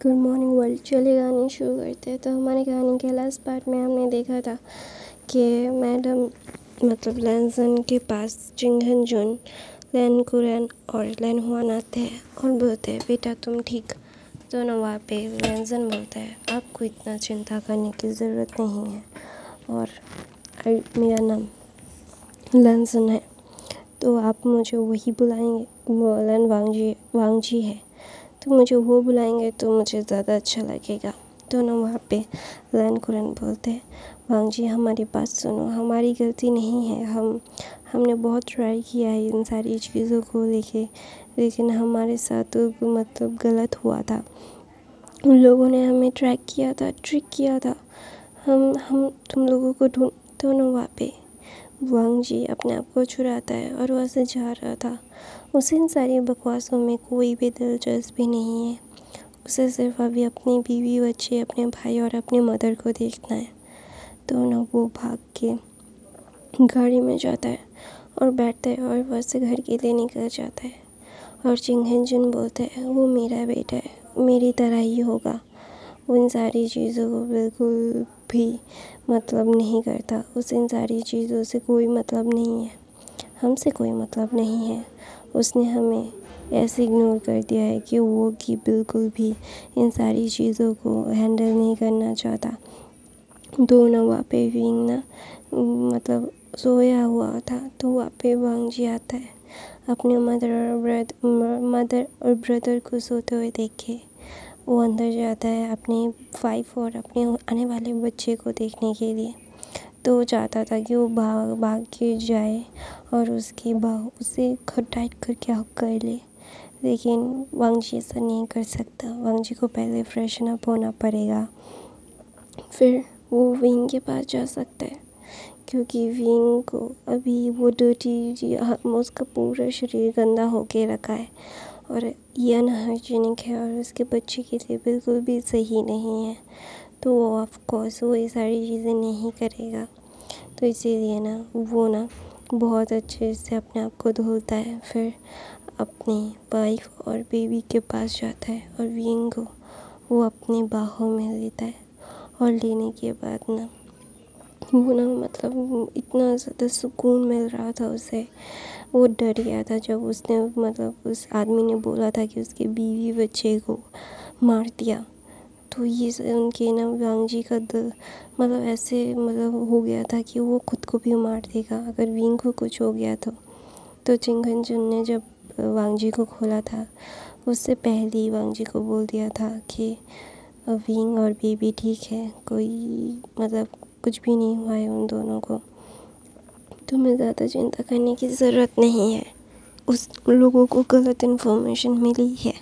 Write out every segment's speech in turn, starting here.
Good morning world. चलिए कहानी शुरू करते हैं। तो हमारी कहानी के लास्ट पार्ट में हमने देखा था कि मैडम मतलब लैनसन के पास चिंगहन जुन, लैन कुरैन और लैन हुआन आते हैं और बोलते हैं बेटा तुम ठीक। तो ना वहाँ पे लैनसन बोलता है आपको इतना चिंता करने की ज़रूरत नहीं है और मेरा नाम लैनसन है तो आप मुझे वही बुलाएंगे, वो लैन वांगजी है तो मुझे वो बुलाएंगे तो मुझे ज़्यादा अच्छा लगेगा। तो ना वहाँ पे लैन कुरैन बोलते हैं वांगजी हमारी बात सुनो, हमारी गलती नहीं है, हमने बहुत ट्राई किया है इन सारी चीज़ों को लेके, लेकिन हमारे साथ तो मतलब गलत हुआ था। उन लोगों ने हमें ट्रैक किया था, ट्रिक किया था, हम तुम लोगों को ढूंढ। तो ना वहाँ पे वांगजी अपने आप को छुड़ाता है और वहाँ से जा रहा था। उसे इन सारी बकवासों में कोई भी दिलचस्पी नहीं है। उसे सिर्फ अभी अपनी बीवी बच्चे, अपने भाई और अपने मदर को देखना है। तो ना वो भाग के गाड़ी में जाता है और बैठता है और वहाँ से घर के लिए निकल जाता है। और चिंगहन जुन बोलते हैं वो मेरा बेटा है, मेरी तरह ही होगा। वो इन सारी चीज़ों को बिल्कुल भी मतलब नहीं करता। उसे इन सारी चीज़ों से कोई मतलब नहीं है, हमसे कोई मतलब नहीं है। उसने हमें ऐसे इग्नोर कर दिया है कि वो कि बिल्कुल भी इन सारी चीज़ों को हैंडल नहीं करना चाहता। तो ना वहाँ पे विंग ना मतलब सोया हुआ था तो वहाँ पे वांगजी आता है अपने मदर और ब्रदर को सोते हुए देख के। वो अंदर जाता है अपने वाइफ और अपने आने वाले बच्चे को देखने के लिए। तो वो चाहता था कि वो भाग के जाए और उसकी बाह उसे टाइट करके हक कर ले, लेकिन वांगजी ऐसा नहीं कर सकता। वांगजी को पहले फ्रेशन अप होना पड़ेगा, फिर वो विंग के पास जा सकता है, क्योंकि विंग को अभी वो डर्टी, उसका पूरा शरीर गंदा होके रखा है और ये अनहाइजीनिक है और उसके बच्चे के लिए बिल्कुल भी सही नहीं है। तो वो ऑफ कोर्स वो ये सारी चीज़ें नहीं करेगा। तो इसीलिए ना वो ना बहुत अच्छे से अपने आप को धुलता है, फिर अपनी वाइफ और बेबी के पास जाता है और विंग को वो अपनी बाहों में लेता है। और लेने के बाद ना वो ना मतलब इतना ज़्यादा सुकून मिल रहा था उसे। वो डर गया था जब उसने मतलब उस आदमी ने बोला था कि उसके बीवी बच्चे को मार दिया। तो ये सुन के ना वांगजी का दिल मतलब ऐसे मतलब हो गया था कि वो खुद को भी मार देगा अगर विंग को कुछ हो गया तो चिंगहन जुन ने जब वांगजी को खोला था उससे पहले ही वांगजी को बोल दिया था कि विंग और बेबी ठीक है, कोई मतलब कुछ भी नहीं हुआ है उन दोनों को, तुम्हें ज़्यादा चिंता करने की ज़रूरत नहीं है। उस लोगों को गलत इन्फॉर्मेशन मिली है।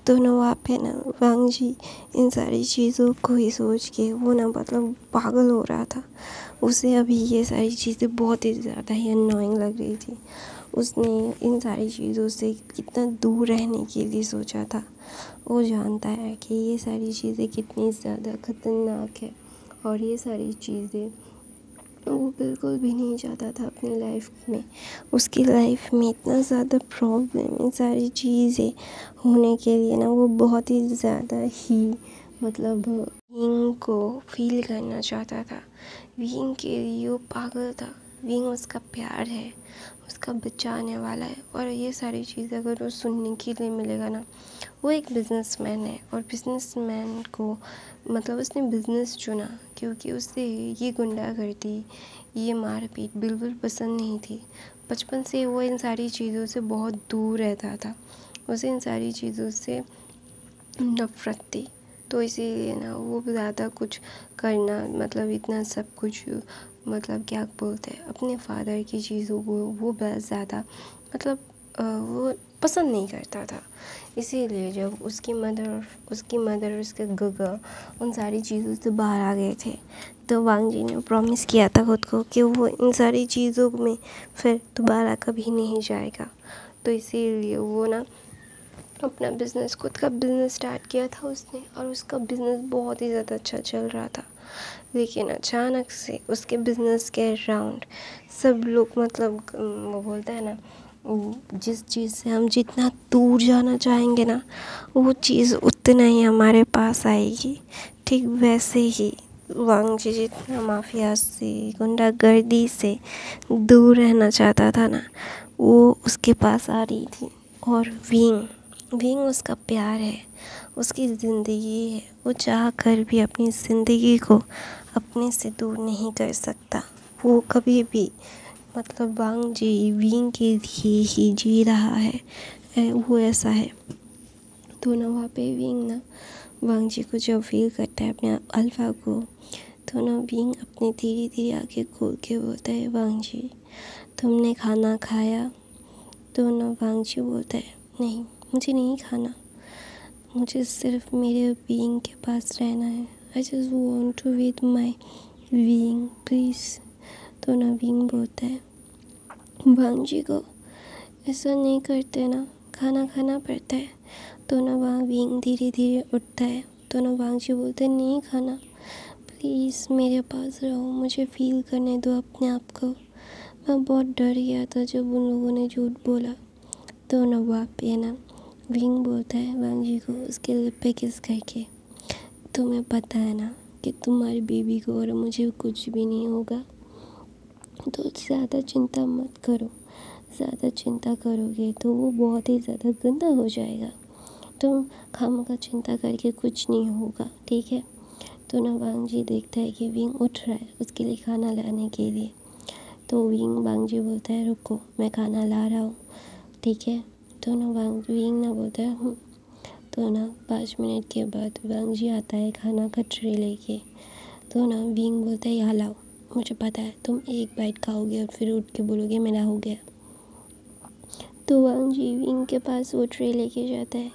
तो ना वहाँ पे ना वांगजी इन सारी चीज़ों को ही सोच के वो ना मतलब पागल हो रहा था। उसे अभी ये सारी चीज़ें बहुत ही ज़्यादा ही अननोइंग लग रही थी। उसने इन सारी चीज़ों से कितना दूर रहने के लिए सोचा था। वो जानता है कि ये सारी चीज़ें कितनी ज़्यादा ख़तरनाक है और ये सारी चीज़ें वो बिल्कुल भी नहीं चाहता था अपनी लाइफ में। उसकी लाइफ में इतना ज़्यादा प्रॉब्लम, इन सारी चीज़ें होने के लिए ना वो बहुत ही ज़्यादा ही मतलब विंग को फील करना चाहता था। विंग के लिए वो पागल था। विंग उसका प्यार है, उसका बच्चा आने वाला है और ये सारी चीज़ें अगर वो सुनने के लिए मिलेगा ना। वो एक बिजनेसमैन है और बिजनेसमैन को मतलब उसने बिज़नेस चुना क्योंकि उसे ये गुंडागर्दी, ये मारपीट बिल्कुल पसंद नहीं थी। बचपन से वो इन सारी चीज़ों से बहुत दूर रहता था, उसे इन सारी चीज़ों से नफ़रत थी। तो इसीलिए ना वो ज़्यादा कुछ करना मतलब इतना सब कुछ मतलब क्या बोलते हैं अपने फादर की चीज़ों को वो बहुत ज़्यादा मतलब वो पसंद नहीं करता था। इसीलिए जब उसकी मदर और उसके गगा उन सारी चीज़ों से बाहर आ गए थे तो वांगजी ने प्रॉमिस किया था खुद को कि वो इन सारी चीज़ों में फिर दोबारा कभी नहीं जाएगा। तो इसीलिए वो ना अपना बिज़नेस, खुद का बिज़नेस स्टार्ट किया था उसने और उसका बिज़नेस बहुत ही ज़्यादा अच्छा चल रहा था। लेकिन अचानक से उसके बिज़नेस के अराउंड सब लोग मतलब वो बोलते हैं ना जिस चीज़ से हम जितना दूर जाना चाहेंगे ना, वो चीज़ उतना ही हमारे पास आएगी। ठीक वैसे ही वांग जी जितना माफिया से, गुंडागर्दी से दूर रहना चाहता था ना, वो उसके पास आ रही थी। और विंग उसका प्यार है, उसकी ज़िंदगी है। वो चाह कर भी अपनी ज़िंदगी को अपने से दूर नहीं कर सकता। वो कभी भी मतलब वांग जी विंग के लिए ही जी रहा है, वो ऐसा है। तो ना वहाँ पे विंग ना वांग जी को जब फील करता है अपने अल्फा को, तो ना विंग अपने धीरे धीरे आगे खोल के बोलता है, वांग जी तुमने खाना खाया? तो ना वांग जी बोलता है, नहीं मुझे नहीं खाना, मुझे सिर्फ मेरे विंग के पास रहना है। I just want to with my wing please. तो ना विंग बोलता है, वांग जी को ऐसा नहीं करते ना, खाना खाना पड़ता है। तो ना वहाँ विंग धीरे धीरे उठता है। तो ना वांग जी बोलते हैं, नहीं खाना, प्लीज़ मेरे पास रहो, मुझे फील करने दो अपने आप को। मैं बहुत डर गया था जब उन लोगों ने झूठ बोला। तो ना वहाँ पे ना विंग बोलता है वांग जी को उसके लिप पे किस करके, तुम्हें पता है ना कि तुम्हारी बेबी को और मुझे कुछ भी नहीं होगा, तो ज़्यादा चिंता मत करो। ज़्यादा चिंता करोगे तो वो बहुत ही ज़्यादा गंदा हो जाएगा। तुम खामखा चिंता करके कुछ नहीं होगा, ठीक है। तो ना वांग जी देखता है कि विंग उठ रहा है उसके लिए खाना लाने के लिए। तो वांग जी बोलता है, रुको मैं खाना ला रहा हूँ, ठीक है। तो ना विंग ना बोलता है तो ना 5 मिनट के बाद वांग जी आता है खाना का ट्रे लेके। तो ना विंग बोलता है, यहाँ लाओ, मुझे पता है तुम एक बाइट खाओगे और फिर उठ के बोलोगे मेरा हो गया। तो वांग जी विंग के पास वो ट्रे लेके जाता है।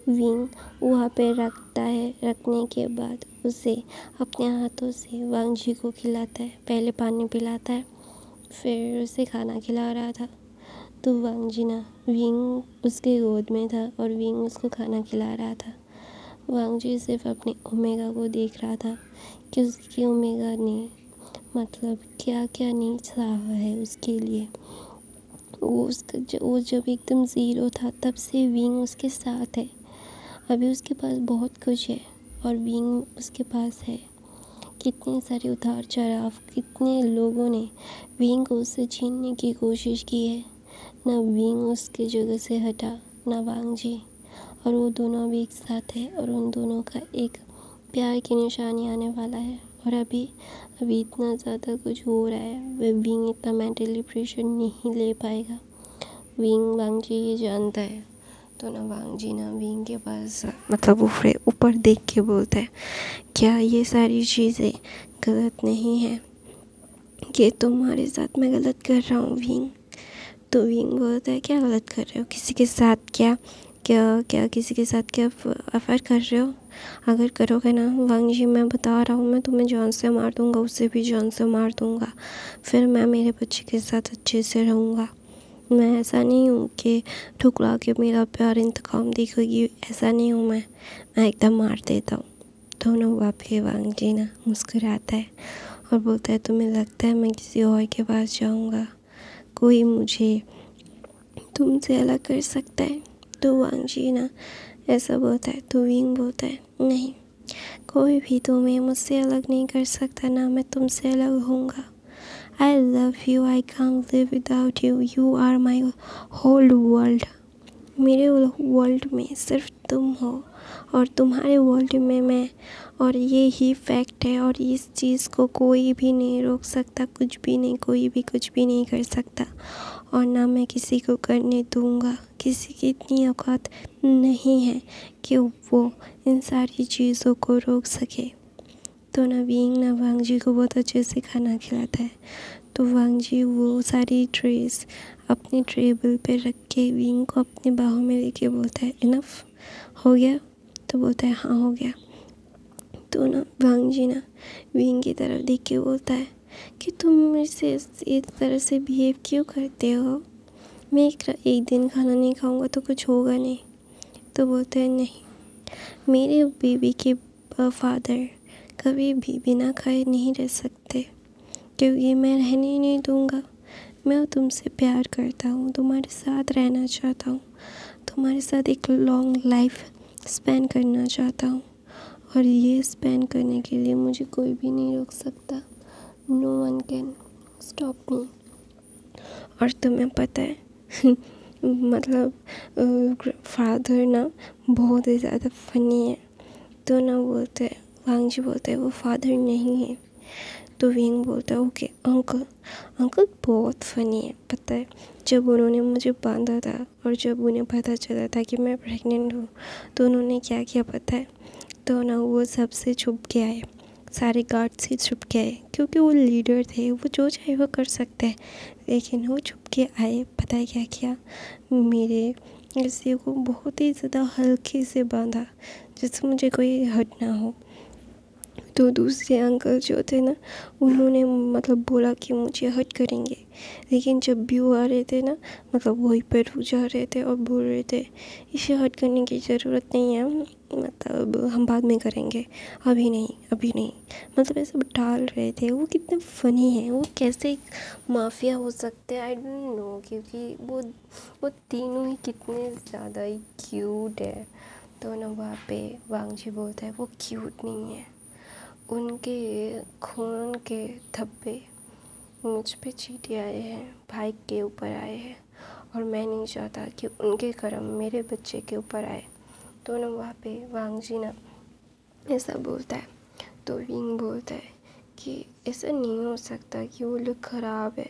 विंग वहाँ पे रखता है, रखने के बाद उसे अपने हाथों से वांग जी को खिलाता है। पहले पानी पिलाता है, फिर उसे खाना खिला रहा था। तो वांग जी ना विंग उसके गोद में था और विंग उसको खाना खिला रहा था। वांग जी सिर्फ अपने ओमेगा को देख रहा था कि उसकी ओमेगा ने मतलब क्या क्या नहीं सहा है उसके लिए। वो जब एकदम ज़ीरो था तब से विंग उसके साथ है। अभी उसके पास बहुत कुछ है और विंग उसके पास है। कितने सारे उतार चढ़ाव, कितने लोगों ने विंग को उससे छीनने की कोशिश की है, ना विंग उसकी जगह से हटा, ना वांग जी। और वो दोनों अभी एक साथ है और उन दोनों का एक प्यार की निशानी आने वाला है। और अभी इतना ज़्यादा कुछ हो रहा है, विंग इतना मेंटली प्रेशर नहीं ले पाएगा। वांग जी ये जानता है। तो ना वांग जी ना विंग के पास मतलब ऊपर देख के बोलता है, क्या ये सारी चीज़ें गलत नहीं है कि तुम्हारे साथ मैं गलत कर रहा हूँ विंग? तो विंग बोलता है, क्या गलत कर रहे हो? किसी के साथ क्या किसी के साथ क्या अफेयर कर रहे हो? अगर करोगे ना वांग जी, मैं बता रहा हूँ, मैं तुम्हें जान से मार दूँगा, उससे भी जान से मार दूँगा। फिर मैं मेरे बच्चे के साथ अच्छे से रहूँगा। मैं ऐसा नहीं हूँ कि ठुकरा के मेरा प्यार इंतकाम देखेगी, ऐसा नहीं हूँ मैं एकदम मार देता हूँ। दोनों बाप वांग जी ना मुस्कुराता है और बोलता है, तुम्हें लगता है मैं किसी और के पास जाऊँगा? कोई मुझे तुमसे अलग कर सकता है? तो वांग जी ना ऐसा बोलता है। तो विंग बोलता है, नहीं, कोई भी तुम्हें मुझसे अलग नहीं कर सकता, ना मैं तुमसे अलग होऊंगा। I love you, I can't live without you, you are my whole world। मेरे वर्ल्ड में सिर्फ तुम हो और तुम्हारे वर्ल्ड में मैं, और ये ही फैक्ट है। और इस चीज़ को कोई भी नहीं रोक सकता, कुछ भी नहीं, कोई भी कुछ भी नहीं कर सकता, और ना मैं किसी को करने दूंगा। किसी की इतनी औकात नहीं है कि वो इन सारी चीज़ों को रोक सके। तो ना विंग ना वांग जी को बहुत अच्छे से खाना खिलाता है। तो वांग जी वो सारी ट्रेस अपने टेबल पे रख के विंग को अपनी बाहों में लेके बोलता है, इनफ हो गया? तो बोलता है, हाँ हो गया। तो ना वांग जी ना विंग की तरफ देख के बोलता है कि तुम मेरे से इस तरह से बिहेव क्यों करते हो? मैं एक दिन खाना नहीं खाऊंगा तो कुछ होगा नहीं? तो बोलता है, नहीं, मेरे बेबी के फादर कभी भी बिना खाए नहीं रह सकते, क्योंकि मैं रहने ही नहीं दूंगा। मैं तुमसे प्यार करता हूँ, तुम्हारे साथ रहना चाहता हूँ, तुम्हारे साथ एक लॉन्ग लाइफ स्पेंड करना चाहता हूँ, और ये स्पेंड करने के लिए मुझे कोई भी नहीं रोक सकता। No one can stop me. और तुम्हें पता है मतलब फादर ना बहुत ही ज़्यादा फ़नी है। तो ना बोलते हैं, वांगजी बोलते हैं वो फादर नहीं है। तो विंग बोलता है ओके अंकल। अंकल बहुत फ़नी है। पता है जब उन्होंने मुझे बांधा था और जब उन्हें पता चला था कि मैं प्रेग्नेंट हूँ, तो उन्होंने क्या किया पता है? तो ना वो सबसे छुप के आए, सारे गार्ड से छुप के आए, क्योंकि वो लीडर थे, वो जो चाहे वो कर सकते हैं। लेकिन वो छुप के आए, पता है क्या किया? मेरे रस्सी को बहुत ही ज़्यादा हल्के से बांधा, जिससे मुझे कोई हर्ट ना हो। तो दूसरे अंकल जो थे ना, उन्होंने मतलब बोला कि मुझे हर्ट करेंगे, लेकिन जब भी वो आ रहे थे ना, मतलब वहीं पर रुक जा रहे थे और बोल रहे थे इसे हर्ट करने की ज़रूरत नहीं है, मतलब हम बाद में करेंगे, अभी नहीं अभी नहीं। मतलब ऐसे टाल रहे थे। वो कितने फ़नी हैं, वो कैसे माफिया हो सकते हैं आई डोंट नो, क्योंकि वो तीनों ही कितने ज़्यादा ही क्यूट है। तो ना वहाँ पे वांगजी बोलता है वो क्यूट नहीं है, उनके खून के धब्बे मुझ पे चींटे आए हैं, भाई के ऊपर आए हैं, और मैं नहीं चाहता कि उनके कर्म मेरे बच्चे के ऊपर आए। तो ना वहाँ पे वांगजी ना ऐसा बोलता है। तो विंग बोलता है कि ऐसा नहीं हो सकता कि वो लोग ख़राब है।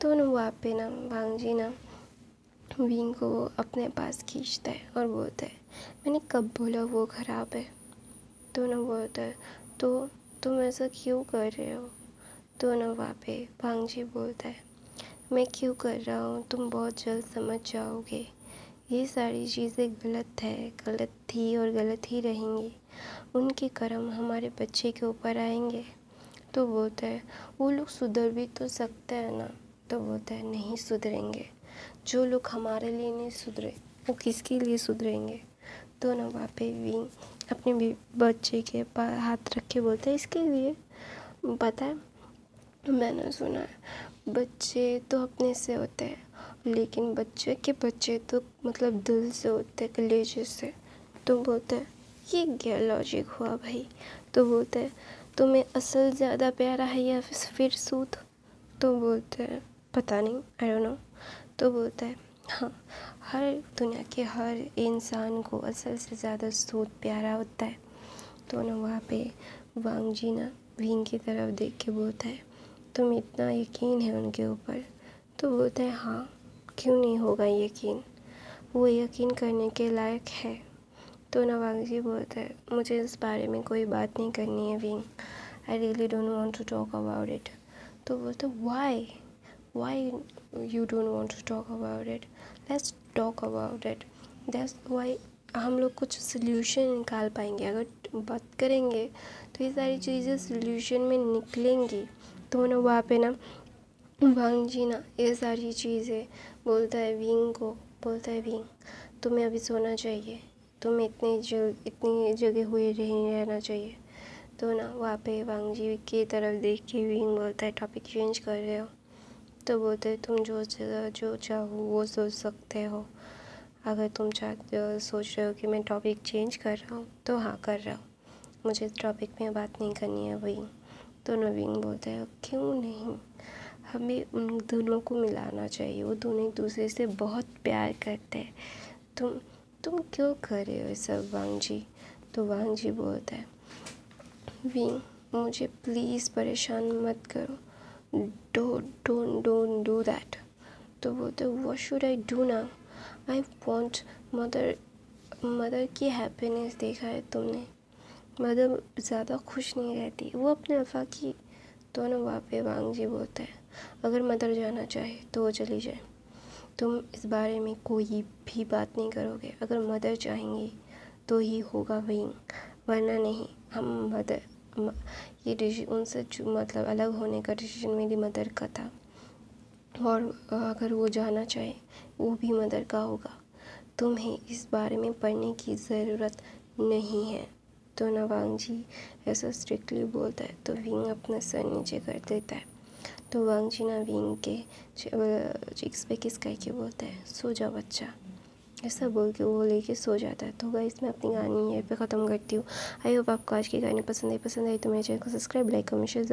तो ना वहाँ पे ना वांगजी ना विंग को अपने पास खींचता है और बोलता है मैंने कब बोला वो ख़राब है? तो ना बोलता है तो तुम ऐसा क्यों कर रहे हो? तो ना वहाँ पे वांगजी बोलता है मैं क्यों कर रहा हूँ तुम बहुत जल्द समझ जाओगे। ये सारी चीज़ें गलत है, गलत थी और गलत ही रहेंगी। उनके कर्म हमारे बच्चे के ऊपर आएंगे। तो बोलता है वो लोग सुधर भी तो सकते हैं ना। तो बोलता है नहीं सुधरेंगे। जो लोग हमारे लिए नहीं सुधरे वो किसके लिए सुधरेंगे? तो ना वहाँ पे विंग अपने बच्चे के पास हाथ रख के बोलता है इसके लिए। पता है मैंने सुना है बच्चे तो अपने से होते हैं, लेकिन बच्चे के बच्चे तो मतलब दिल से होते हैं, कलेजे से। तो बोलते हैं ये क्या लॉजिक हुआ भाई? तो बोलते हैं तुम्हें असल ज़्यादा प्यारा है या फिर सूद? तो बोलते हैं पता नहीं आई डोंट नो। तो बोलता है हाँ, हर दुनिया के हर इंसान को असल से ज़्यादा सूद प्यारा होता है। तो ना वहाँ पे वांगजी ना विंग की तरफ देख के बोलता है तुम इतना यकीन है उनके ऊपर? तो बोलता है हाँ, क्यों नहीं होगा यकीन, वो यकीन करने के लायक है। तो ना वांगजी बोलता है मुझे इस बारे में कोई बात नहीं करनी है wing, I really don't want to talk about it. तो बोलते why you don't want to talk about it, let's talk about it, that's why हम लोग कुछ सोल्यूशन निकाल पाएंगे। अगर बात करेंगे तो ये सारी चीज़ें सोल्यूशन में निकलेंगी। तो ना वहाँ पे ना वांगजी ना ये सारी चीज़ें बोलता है विंग को, बोलता है विंग तुम्हें अभी सोना चाहिए, तुम्हें इतनी जगह हुए नहीं रहना चाहिए। तो ना वहाँ पे वांगजी की तरफ देख के विंग बोलता है टॉपिक चेंज कर रहे हो? तो बोलते हैं तुम जो चाहो वो सोच सकते हो। अगर तुम सोच रहे हो कि मैं टॉपिक चेंज कर रहा हूँ तो हाँ कर रहा हूँ, मुझे इस टॉपिक में बात नहीं करनी है विंग। तो नवीन बोलता है क्यों नहीं, हमें उन दोनों को मिलाना चाहिए, वो दोनों एक दूसरे से बहुत प्यार करते हैं। तुम क्यों कर रहे हो ये सब वांगजी? तो वांगजी बोलता है विंग मुझे प्लीज़ परेशान मत करो, डोंट डू दैट। तो बोलते what should I do now, I want mother की हैप्पीनेस देखा है तुमने, मदर ज़्यादा खुश नहीं रहती, वो अपने अफा की। तो ना वहाँ पे वांगजी बोलता है अगर मदर जाना चाहे तो वो चली जाए, तुम इस बारे में कोई भी बात नहीं करोगे। अगर मदर चाहेंगी तो ही होगा विंग, वरना नहीं। हम मदर ये उनसे मतलब अलग होने का डिसीजन मेरी मदर का था, और अगर वो जाना चाहे वो भी मदर का होगा। तुम्हें इस बारे में पढ़ने की ज़रूरत नहीं है। तो ना वांगजी ऐसा स्ट्रिक्टली बोलता है तो विंग अपना सर नीचे कर देता है। तो वांग जिना विंग के चिक्स पे किस करके बोलता है, सो जाओ बच्चा, ऐसा बोल के वो लेके सो जाता है। तो गाइस मैं अपनी कहानी यहीं पे ख़त्म करती हूँ। आई होप आपको आज की कहानी पसंद आई तो मेरे चैनल को सब्सक्राइब, लाइक, कमेंट, शेयर